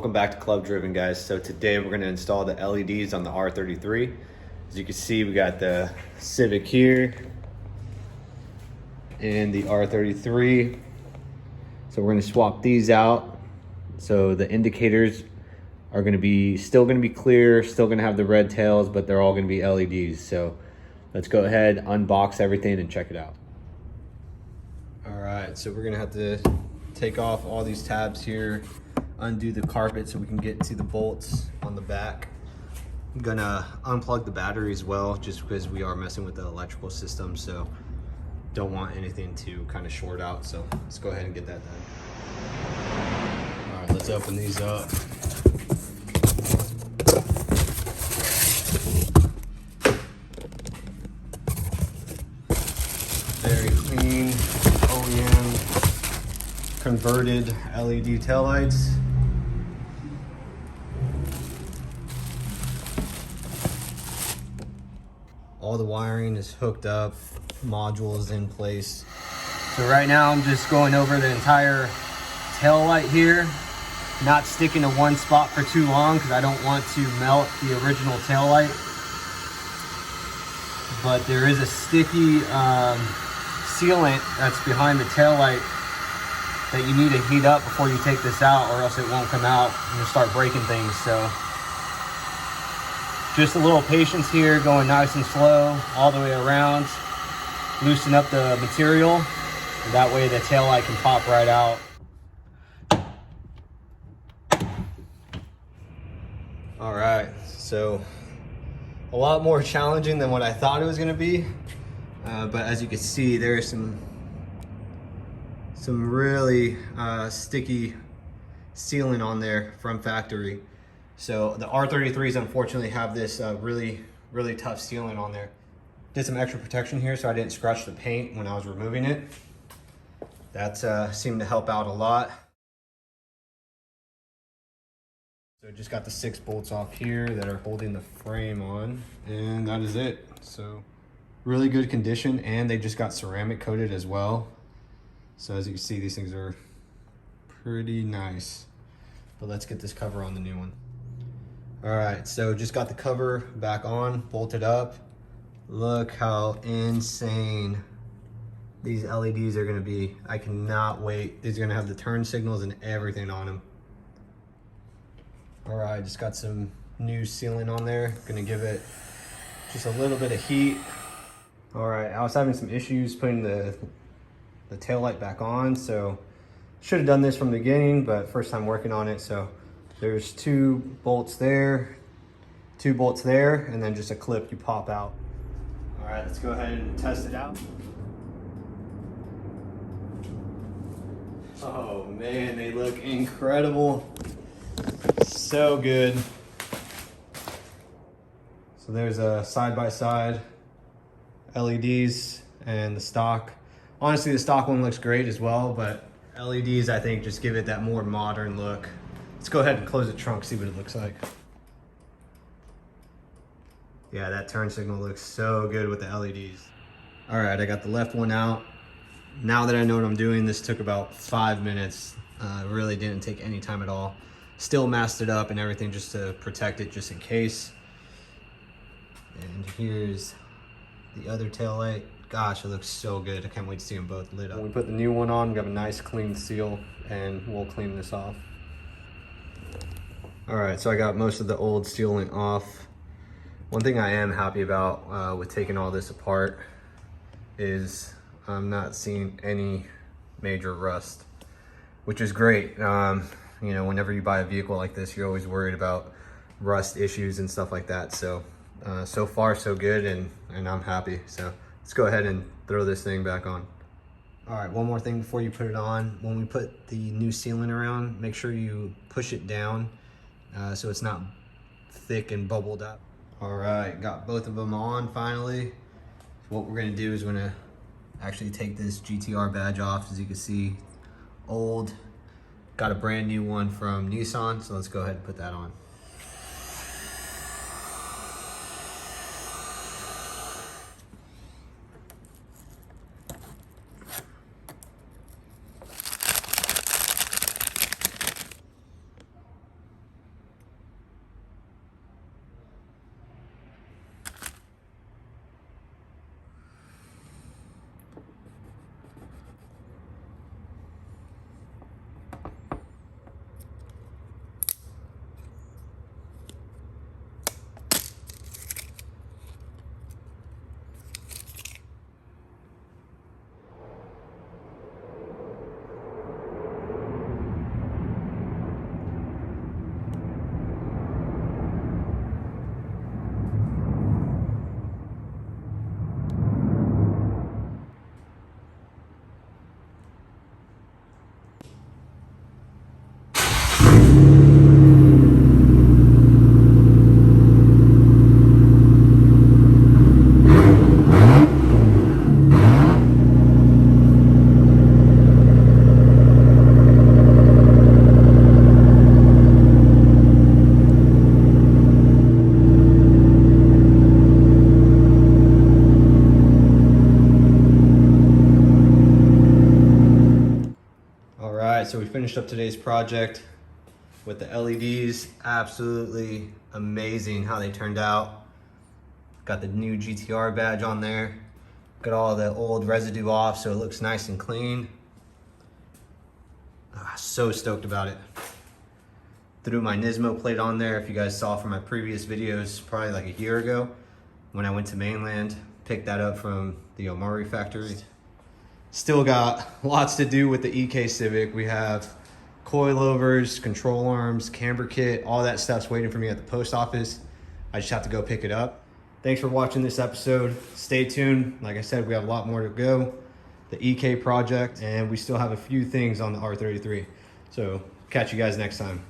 Welcome back to Club Driven, guys. So today we're going to install the LEDs on the R33. As you can see, we got the Civic here and the R33. So we're going to swap these out. So the indicators are going to be still going to be clear, still going to have the red tails, but they're all going to be LEDs. So let's go ahead, unbox everything and check it out. All right, so we're going to have to take off all these tabs here, undo the carpet so we can get to the bolts on the back. I'm gonna unplug the battery as well, just because we are messing with the electrical system, so don't want anything to kind of short out. So let's go ahead and get that done. All right, let's open these up. Very clean OEM converted LED taillights. All the wiring is hooked up, modules in place. So right now I'm just going over the entire tail light here, not sticking to one spot for too long because I don't want to melt the original tail light. But there is a sticky sealant that's behind the tail light that you need to heat up before you take this out, or else it won't come out and you'll start breaking things. So just a little patience here, going nice and slow all the way around. Loosen up the material, and that way the tail light can pop right out. All right, so a lot more challenging than what I thought it was gonna be. But as you can see, there's some really sticky sealant on there from factory. So the R33s unfortunately have this really tough sealant on there. Did some extra protection here so I didn't scratch the paint when I was removing it. That seemed to help out a lot. So just got the 6 bolts off here that are holding the frame on, and that is it. So really good condition, and they just got ceramic coated as well. So as you can see, these things are pretty nice. But let's get this cover on the new one. All right, so just got the cover back on, bolted up. Look how insane these LEDs are gonna be. I cannot wait. These are gonna have the turn signals and everything on them. All right, just got some new sealant on there. Gonna give it just a little bit of heat. All right, I was having some issues putting the tail light back on, so should have done this from the beginning, but first time working on it. So there's 2 bolts there, 2 bolts there, and then just a clip you pop out. All right, let's go ahead and test it out. Oh man, they look incredible. So good. So there's a side-by-side LEDs and the stock. Honestly, the stock one looks great as well, but LEDs I think just give it that more modern look. Let's go ahead and close the trunk, see what it looks like. Yeah, that turn signal looks so good with the LEDs. All right, I got the left one out. Now that I know what I'm doing, this took about 5 minutes. Really didn't take any time at all. Still masked it up and everything just to protect it, just in case. And here's the other tail light. Gosh, it looks so good. I can't wait to see them both lit up. When we put the new one on, we have a nice clean seal, and we'll clean this off. All right, so I got most of the old sealant off. One thing I am happy about with taking all this apart is I'm not seeing any major rust, which is great. You know, whenever you buy a vehicle like this, you're always worried about rust issues and stuff like that. So, so far so good, and I'm happy. So let's go ahead and throw this thing back on. All right, one more thing before you put it on. When we put the new sealant around, make sure you push it down so it's not thick and bubbled up. All right, got both of them on finally. So what we're gonna do is we're gonna actually take this GTR badge off. As you can see, old. Got a brand new one from Nissan, so let's go ahead and put that on. right, so we finished up today's project with the LEDs. Absolutely amazing how they turned out. Got the new GTR badge on there. Got all the old residue off so it looks nice and clean. So stoked about it. Threw my Nismo plate on there. If you guys saw from my previous videos, probably like a year ago, when I went to mainland, picked that up from the Omari factory. Still got lots to do with the EK Civic. We have coilovers, control arms, camber kit, all that stuff's waiting for me at the post office. I just have to go pick it up. Thanks for watching this episode. Stay tuned. Like I said, we have a lot more to go. The EK project, and we still have a few things on the R33. So catch you guys next time.